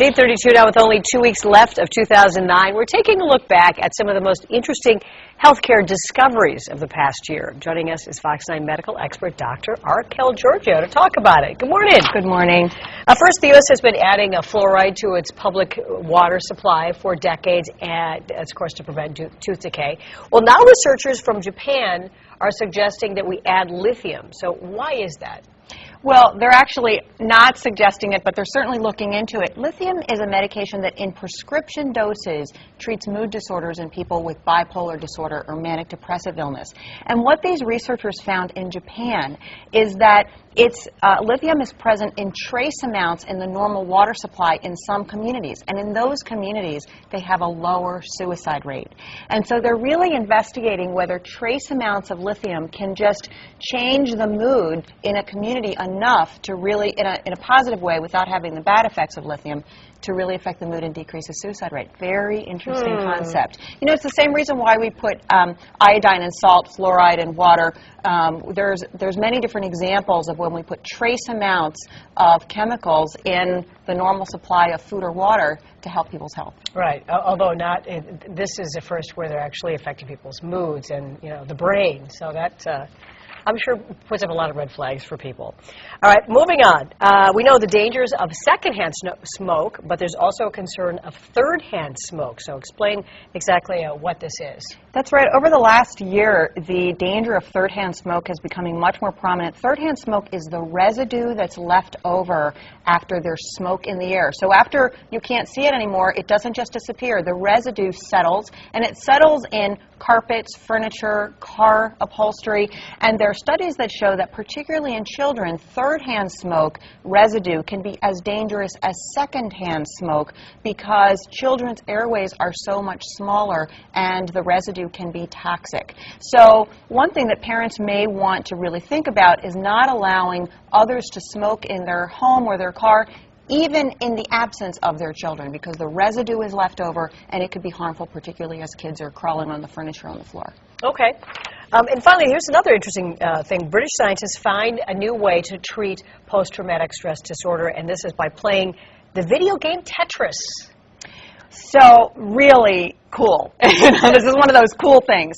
It's 8:32 now with only 2 weeks left of 2009. We're taking a look back at some of the most interesting healthcare discoveries of the past year. Joining us is Fox 9 medical expert Dr. Raquel Giorgio to talk about it. Good morning. Good morning. First, the U.S. has been adding fluoride to its public water supply for decades, and of course to prevent tooth decay. Well, now researchers from Japan are suggesting that we add lithium. So why is that? Well, they're actually not suggesting it, but they're certainly looking into it. Lithium is a medication that in prescription doses treats mood disorders in people with bipolar disorder or manic depressive illness. And what these researchers found in Japan is that lithium is present in trace amounts in the normal water supply in some communities. And in those communities, they have a lower suicide rate. And so they're really investigating whether trace amounts of lithium can just change the mood in a community enough to really, in a positive way, without having the bad effects of lithium, to really affect the mood and decrease the suicide rate. Very interesting concept. You know, it's the same reason why we put iodine and salt, fluoride and water. There's many different examples of when we put trace amounts of chemicals in the normal supply of food or water to help people's health. Right, although this is the first where they're actually affecting people's moods and, you know, the brain. So that, I'm sure, puts up a lot of red flags for people. All right, moving on. We know the dangers of secondhand smoke, but there's also a concern of third-hand smoke. So explain exactly what this is. That's right. Over the last year, the danger of third-hand smoke is becoming much more prominent. Third-hand smoke is the residue that's left over after there's smoke in the air. So after you can't see it anymore, it doesn't just disappear. The residue settles, and it settles in carpets, furniture, car upholstery, and there are studies that show that particularly in children, third-hand smoke residue can be as dangerous as second-hand smoke because children's airways are so much smaller and the residue can be toxic. So one thing that parents may want to really think about is not allowing others to smoke in their home or their car, even in the absence of their children, because the residue is left over and it could be harmful, particularly as kids are crawling on the furniture on the floor. Okay. And finally, here's another interesting thing. British scientists find a new way to treat post-traumatic stress disorder, and this is by playing the video game Tetris. So, really cool. This is one of those cool things.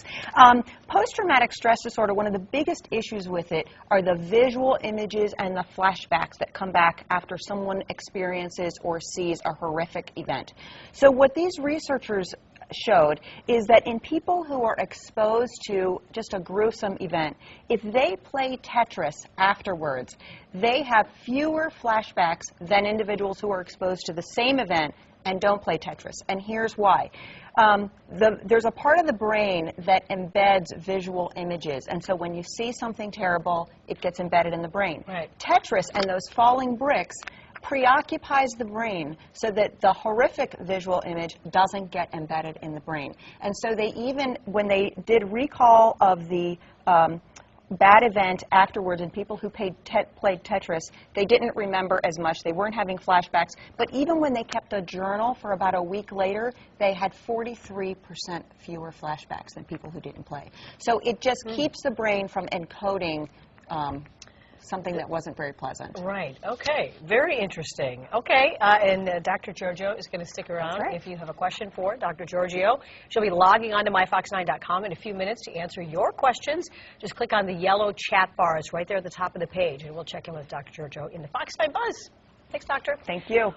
Post-traumatic stress disorder, one of the biggest issues with it are the visual images and the flashbacks that come back after someone experiences or sees a horrific event. So what these researchers showed is that in people who are exposed to just a gruesome event, if they play Tetris afterwards, they have fewer flashbacks than individuals who are exposed to the same event and don't play Tetris. And here's why. There's a part of the brain that embeds visual images, and so when you see something terrible, it gets embedded in the brain. Right. Tetris and those falling bricks preoccupies the brain so that the horrific visual image doesn't get embedded in the brain. And so they even, when they did recall of the bad event afterwards and people who played Tetris, they didn't remember as much. They weren't having flashbacks. But even when they kept a journal for about a week later, they had 43% fewer flashbacks than people who didn't play. So it just keeps the brain from encoding something that wasn't very pleasant. Right. Okay. Very interesting. Okay. And Dr. Giorgio is going to stick around if you have a question for Dr. Giorgio. She'll be logging on to myfox9.com in a few minutes to answer your questions. Just click on the yellow chat bar. It's right there at the top of the page, and we'll check in with Dr. Giorgio in the Fox 9 Buzz. Thanks, Doctor. Thank you.